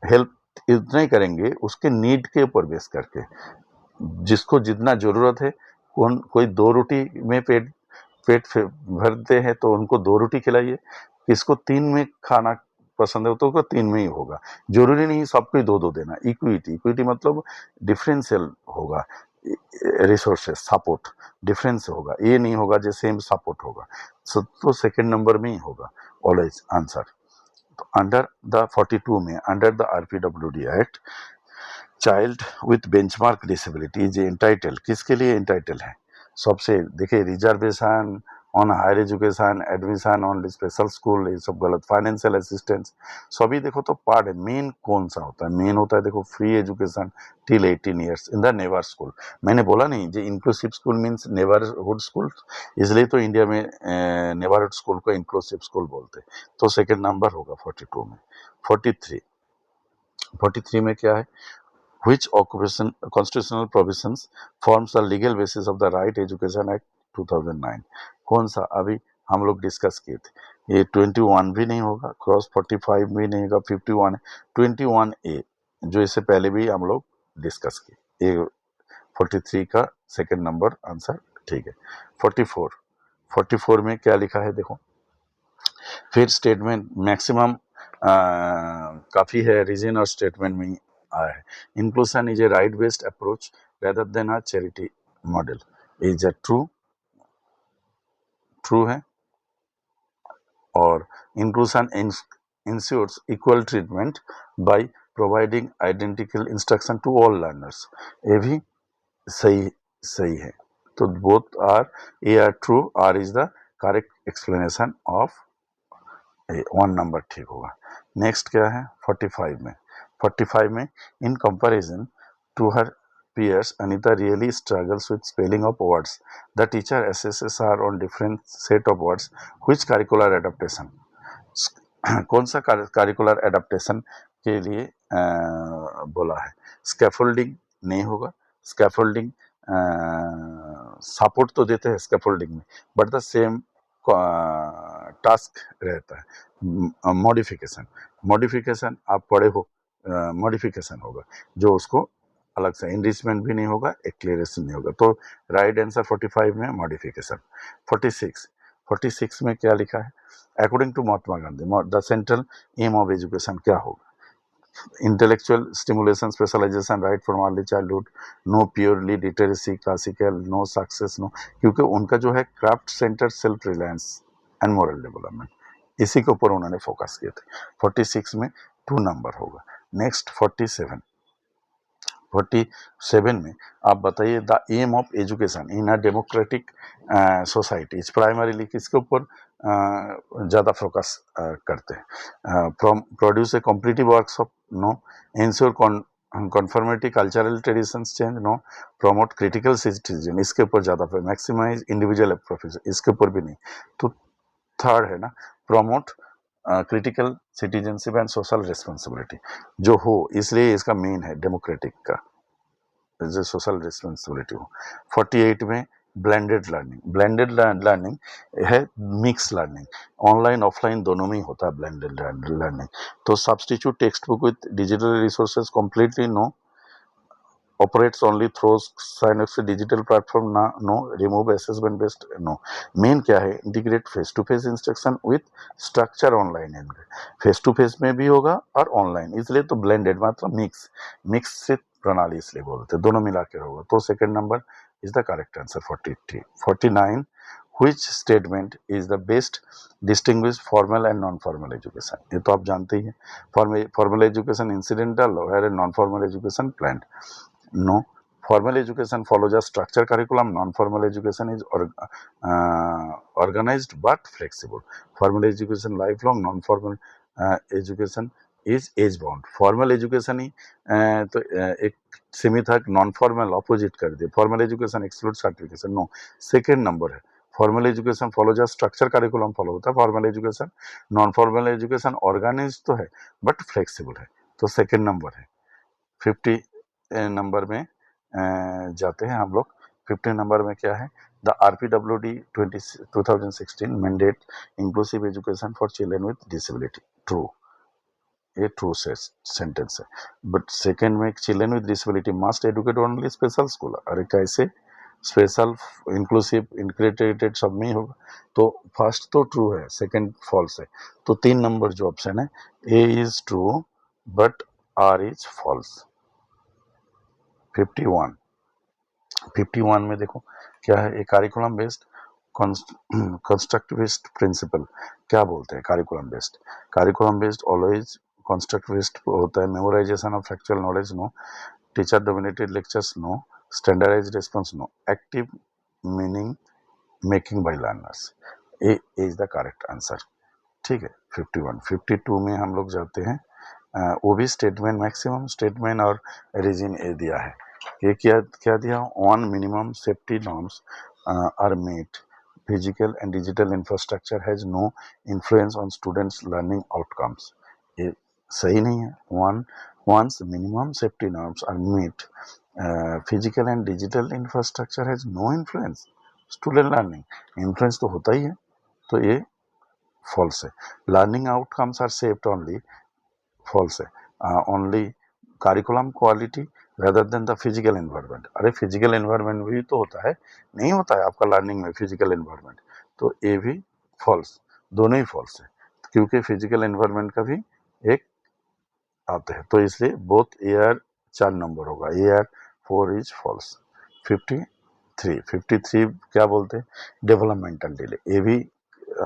हेल्प इतना ही करेंगे उसके नीड के ऊपर बेस करके, जिसको जितना जरूरत है। कोई 2 रोटी में पेट भरते हैं तो उनको 2 रोटी खिलाइए, किसको 3 में खाना पसंद है तो उसको 3 में ही होगा, जरूरी नहीं सबको 2-2 देना। इक्विटी मतलब डिफरेंशियल होगा, रिसोर्सेस सपोर्ट डिफरेंस होगा, ये नहीं होगा जो सेम सपोर्ट होगा। तो सेकंड नंबर में ही होगा ऑलवेज आंसर। तो अंडर द 42 में under the RPWD act child with benchmark disability is entitle, किसके लिए एंटाइटल है, सबसे देखिए reservation on higher education, admission on special school, ये सब गलत, फाइनेंशियल असिस्टेंस सभी देखो तो पार्ट है। मेन कौन सा होता है, मेन होता है देखो free education till 18 years in the neighbour school. मैंने बोला नहीं जो inclusive school means neighbourhood school, इसलिए तो इंडिया में नेबरहुड स्कूल को इंक्लूसिव स्कूल बोलते हैं। तो सेकेंड नंबर होगा 42 में। 43 में क्या है, which occupation constitutional provisions forms the legal basis of the Right Education Act 2009, कौन सा अभी हम लोग डिस्कस किए थे। ये 21 भी नहीं होगा, क्रॉस 45 भी नहीं होगा, 51 है, 21A जो इससे पहले भी हम लोग डिस्कस किए। ये 43 का सेकंड नंबर आंसर ठीक है। 44 में क्या लिखा है देखो, फिर स्टेटमेंट मैक्सिमम काफ़ी है, रीजन और स्टेटमेंट में ही आया है। Inclusion is a right based approach rather than a charity model, is a true है। और inclusion ensures equal treatment by providing identical instruction to all learners, ये भी सही है। तो both R, A R true, R is the correct explanation of 1 number ठीक होगा। Next क्या है 45 में in comparison to her peers Anita really struggles with spelling of words. The teacher assesses her on different set of words. Which curricular adaptation, कौन सा curricular adaptation के लिए बोला है। स्कैफोल्डिंग नहीं होगा, स्कैफोल्डिंग सपोर्ट तो देते हैं स्कैफोल्डिंग में, बट द सेम टास्क रहता है। मॉडिफिकेशन आप पढ़े हो, मॉडिफिकेशन होगा जो उसको अलग से, इनरिचमेंट भी नहीं होगा, एक्लेरेशन नहीं होगा। तो राइट आंसर 45 में मॉडिफिकेशन। 46 में क्या लिखा है, according to Mahatma Gandhi the central aim of education क्या होगा। Intellectual stimulation, specialisation, right from early childhood, no purely literacy, classical, no success, no, क्योंकि उनका जो है craft centre, self reliance and moral development, इसी के ऊपर उन्होंने फोकस किए थे। 46 में 2 नंबर होगा। नेक्स्ट 47 में आप बताइए, the aim of education in a democratic society is primarily किसके ऊपर ज़्यादा फोकस करते हैं। Produce a competitive workshop, no. Ensure conformity cultural traditions change, no. Promote critical citizen, इसके ऊपर ज़्यादा, मैक्सिमाइज इंडिविजुअल प्रोफेशन, इसके ऊपर भी नहीं। तो थर्ड है ना, promote critical citizenship and social responsibility जो हो, इसलिए इसका मेन है डेमोक्रेटिक का जो सोशल रिस्पॉन्सिबिलिटी हो। 48 में ब्लेंडेड लर्निंग है, मिक्स लर्निंग, ऑनलाइन ऑफलाइन दोनों में ही होता है ब्लेंडेड लर्निंग। तो substitute text book with digital resources completely no, operates only through sign-ups digital platform ना, no. Remove assessment based, no. Main क्या है, integrate face to face instruction with structure online, face to face में भी होगा और online, इसलिए तो blended मतलब मिक्स विथ प्रणाली इसलिए बोलते हैं, दोनों मिला के होगा। तो second number is the correct answer 43। 49, which statement is the best distinguish formal and non-formal education? ये तो आप जानते ही हैं, formal education incidental or non-formal education planned? No. Formal education follows a structured curriculum. Non-formal education is organized but flexible. Formal education lifelong. Non-formal education is age bound. Formal education ही तो एक सीमित है, non formal opposite कर दिए, formal education exclude certification. No, second number है। Formal education follow जा structure curriculum follow होता है formal education. Non formal education organise तो है बट फ्लेक्सिबल है, तो सेकेंड नंबर है। 50 नंबर में जाते हैं हम लोग। 50 नंबर में क्या है? The RPWD 2016 mandate inclusive education for children with disability. True, ये ट्रू सेंटेंस है। बट सेकेंड में children with disability must educate only special school. अरे कैसे? स्पेशल इंक्लूसिव इंटीग्रेटेड सब में ही होगा। तो फर्स्ट तो ट्रू है, सेकेंड फॉल्स है। तो 3 नंबर जो ऑप्शन है, A is true but R is false. 51 में देखो क्या है? A curriculum based constructivist principle. क्या बोलते हैं curriculum based? Curriculum based always constructivist होता है। Memorisation of factual knowledge no, teacher dominated lectures no, standardised response no, active meaning making by learners. A is the correct answer. ठीक है। 51। 52 में हम लोग जाते हैं। वो भी स्टेटमेंट, मैक्सिमम स्टेटमेंट और रीजन ए दिया है। ये क्या दिया? On minimum safety norms are met, physical and digital infrastructure has no influence on students learning outcomes. ये सही नहीं है। once minimum safety norms are met, physical and digital infrastructure has no influence student learning। influence तो होता ही है, तो ये false है। learning outcomes are shaped only, false है। only curriculum quality rather than the physical environment। अरे physical environment भी तो होता है, नहीं होता है आपका learning में physical environment? तो ये भी false, दोनों ही false है, क्योंकि physical environment का भी एक आते हैं, तो इसलिए बोथ एयर 4 नंबर होगा। Are 4 is false. 53 क्या बोलते हैं? Developmental delay. ये भी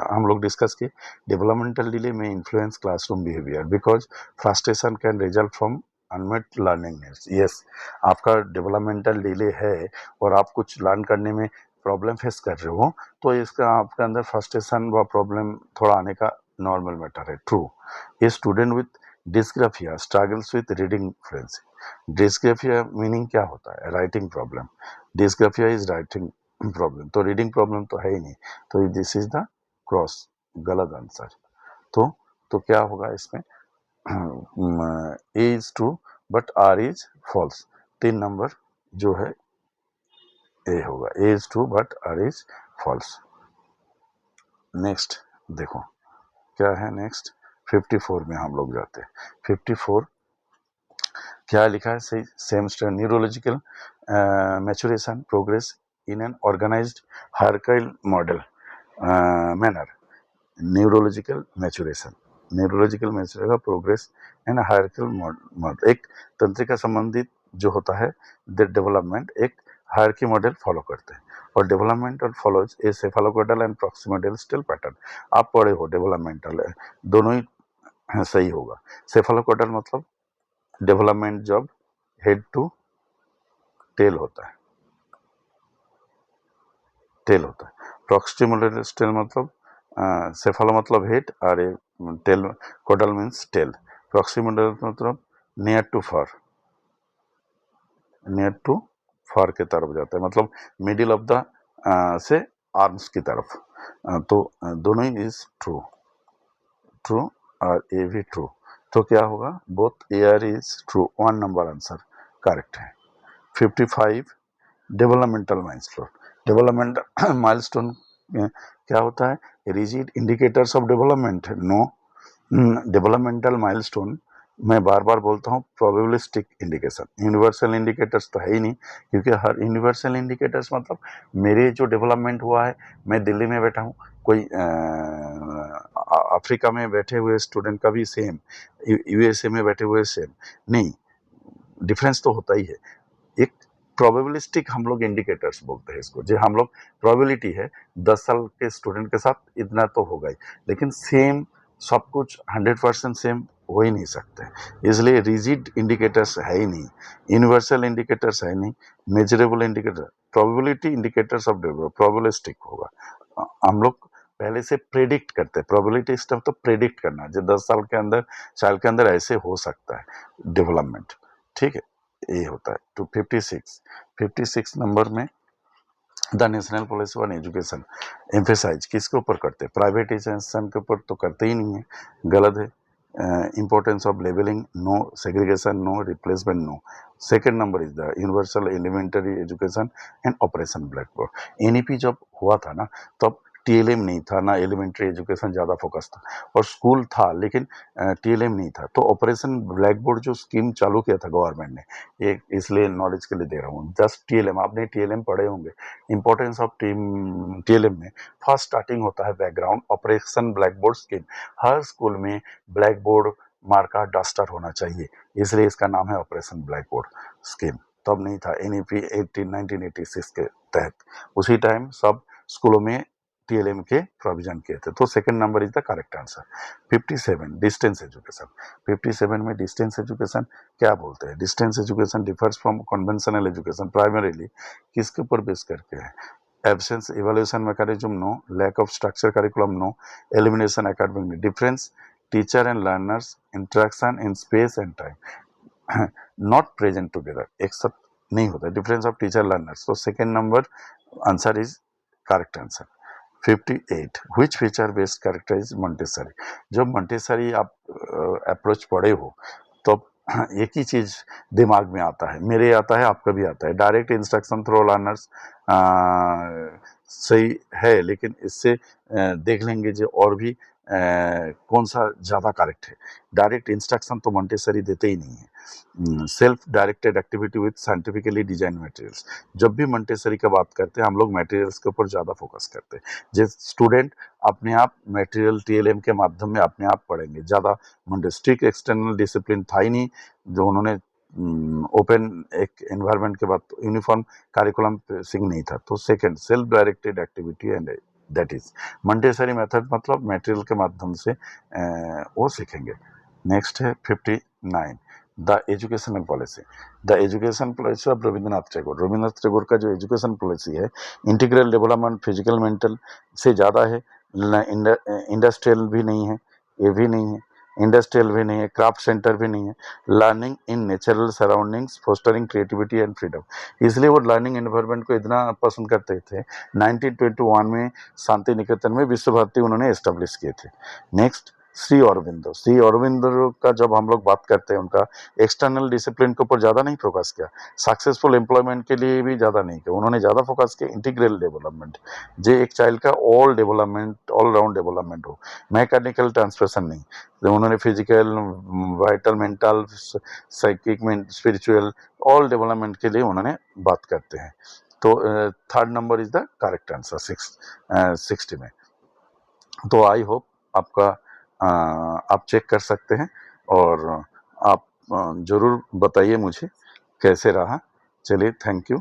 हम लोग डिस्कस किए। डेवलपमेंटल डिले में influence classroom behaviour because frustration can result from unmet learning needs. Yes, आपका डेवलपमेंटल डिले है और आप कुछ लर्न करने में प्रॉब्लम फेस कर रहे हो, तो इसका आपके अंदर फ्रस्ट्रेशन व प्रॉब्लम थोड़ा आने का नॉर्मल मैटर है। True. A student with dysgraphia struggles with reading fluency. Dysgraphia meaning क्या होता है? Writing problem. Dysgraphia is writing problem, तो रीडिंग प्रॉब्लम तो है ही नहीं, तो दिस इज द क्रॉस, गलत आंसर। तो क्या होगा इसमें? A is true but R is false. 3 number जो है ए होगा। A is true but R is false. Next देखो क्या है नेक्स्ट। 54 में हम लोग जाते हैं। 54 क्या लिखा है? सही same neurological maturation progress in an organised hierarchical model manner. Neurological maturation का प्रोग्रेस एंड हायरार्किकल मॉडल, एक तंत्रिका संबंधित जो होता है डेवलपमेंट, एक हायरार्की मॉडल फॉलो करते हैं। और developmental follows a cephalocaudal and proximodistal still pattern. आप पढ़े हो डेवलपमेंटल, दोनों ही सही होगा। सेफालोपोडल मतलब डेवलपमेंट जब हेड टू टेल होता है, प्रॉक्सिमोडल स्टिल मतलब सेफालो मतलब हेड और टेल, कोडल मीन्स टेल। प्रॉक्सिमोडल मतलब नियर टू फर के तरफ जाता है, मतलब मिडिल ऑफ द से आर्म्स की तरफ। तो दोनों ही इज ट्रू और ए भी ट्रू। तो क्या होगा? Both are is true. 1 number answer correct है। 55 डेवलपमेंटल माइलस्टोन। डेवलपमेंटल माइलस्टोन क्या होता है? Rigid indicators of development. No, developmental milestone मैं बार बार बोलता हूँ प्रोबेबिलिस्टिक इंडिकेशन, यूनिवर्सल इंडिकेटर्स तो है ही नहीं, क्योंकि हर यूनिवर्सल इंडिकेटर्स मतलब मेरे जो डेवलपमेंट हुआ है, मैं दिल्ली में बैठा हूँ, कोई अफ्रीका में बैठे हुए स्टूडेंट का भी सेम, यूएसए में बैठे हुए सेम नहीं। डिफरेंस तो होता ही है। एक प्रोबेबिलिस्टिक हम लोग इंडिकेटर्स बोलते हैं इसको, जो हम लोग प्रोबेबिलिटी है 10 साल के स्टूडेंट के साथ इतना तो होगा ही, लेकिन सेम सब कुछ 100% सेम हो ही नहीं सकते, इसलिए रिजिड इंडिकेटर्स है ही नहीं, यूनिवर्सल इंडिकेटर्स है नहीं, measurable indicator, probability indicators of develop probabilistic होगा। हम लोग पहले से प्रेडिक्ट करते हैं, प्रोबेबिलिटी स्टफ तो प्रेडिक्ट करना है जो 10 साल के अंदर ऐसे हो सकता है डेवलपमेंट, ठीक है, ये होता है। टू 56 नंबर में the national policy on education emphasise किसके ऊपर करते हैं, प्राइवेटाइजेशन के ऊपर तो करते ही नहीं है, गलत है। Importance of levelling no, segregation no, replacement no. Second number is the universal elementary education and operation blackboard. NEP जब हुआ था ना तब टीएलएम नहीं था ना, एलिमेंट्री एजुकेशन ज़्यादा फोकस था, और स्कूल था लेकिन टीएलएम नहीं था। तो ऑपरेशन ब्लैक बोर्ड जो स्कीम चालू किया था गवर्नमेंट ने, ये इसलिए नॉलेज के लिए दे रहा हूँ, जस्ट टीएलएम, आपने टीएलएम पढ़े होंगे। इंपॉर्टेंस ऑफ टीएलएम में फर्स्ट स्टार्टिंग होता है background operation blackboard scheme. हर स्कूल में ब्लैक बोर्ड मार्का डस्टर होना चाहिए, इसलिए इसका नाम है ऑपरेशन ब्लैक बोर्ड स्कीम। तब नहीं था एनईपी 1986 के तहत, उसी टाइम सब स्कूलों में टीएलएम के प्रोविजन किए थे। तो second number is the correct answer. 57 distance education. 57 में डिस्टेंस एजुकेशन क्या बोलते हैं, distance education differs from conventional education primarily किसके ऊपर बेस करके है, absence evaluation mechanism no, lack of structure curriculum no, elimination academic difference, teacher and learners interaction in space and time not present together, एक साथ नहीं होता, difference of teacher learners. तो second number answer is correct answer. 58 which feature based characterize Montessori। जब Montessori आप approach पढ़े हो तो एक ही चीज दिमाग में आता है, मेरे आता है, आपका भी आता है, डायरेक्ट इंस्ट्रक्शन थ्रो लर्नर्स सही है, लेकिन इससे देख लेंगे जो और भी कौन सा ज़्यादा करेक्ट है। डायरेक्ट इंस्ट्रक्शन तो मोंटेसरी देते ही नहीं है। Self directed activity with scientifically design materials, जब भी मोंटेसरी का बात करते हैं हम लोग मटेरियल्स के ऊपर ज़्यादा फोकस करते हैं, जो स्टूडेंट अपने आप मटेरियल टीएलएम के माध्यम में अपने आप पढ़ेंगे ज़्यादा। स्ट्रिक्ट एक्सटर्नल डिसिप्लिन था ही नहीं, जो उन्होंने ओपन एक एनवायरनमेंट के बाद यूनिफॉर्म करिकुलम सिंग नहीं था। तो second self directed activity and that is Montessori method, मतलब मटेरियल के माध्यम से वो सीखेंगे। नेक्स्ट है 59 the educational policy. The education policy of Rabindranath Tagore. Rabindranath Tagore का जो एजुकेशन पॉलिसी है, इंटीग्रल डेवलपमेंट फिजिकल मेंटल से ज़्यादा है, इंडस्ट्रियल भी नहीं है, ये भी नहीं है, इंडस्ट्रियल भी नहीं है, क्राफ्ट सेंटर भी नहीं है, learning in natural surroundings fostering creativity and freedom. इसलिए वो लर्निंग एनवायरनमेंट को इतना पसंद करते थे, 1921 में शांति निकेतन में विश्व भारती उन्होंने एस्टेब्लिश किए थे। नेक्स्ट श्री अरविंदो। श्री अरविंदो का जब हम लोग बात करते हैं, उनका एक्सटर्नल डिसिप्लिन के ऊपर ज़्यादा नहीं फोकस किया, सक्सेसफुल एम्प्लॉयमेंट के लिए भी ज़्यादा नहीं किया, उन्होंने ज़्यादा फोकस किया इंटीग्रल डेवलपमेंट, जो एक चाइल्ड का all development all round development हो, मैकेनिकल ट्रांसफरेशन नहीं। तो उन्होंने physical vital mental psychic spiritual all development के लिए उन्होंने बात करते हैं। तो third number is the correct answer 60 में। तो आई होप आपका आप चेक कर सकते हैं, और आप जरूर बताइए मुझे कैसे रहा। चलिए, थैंक यू।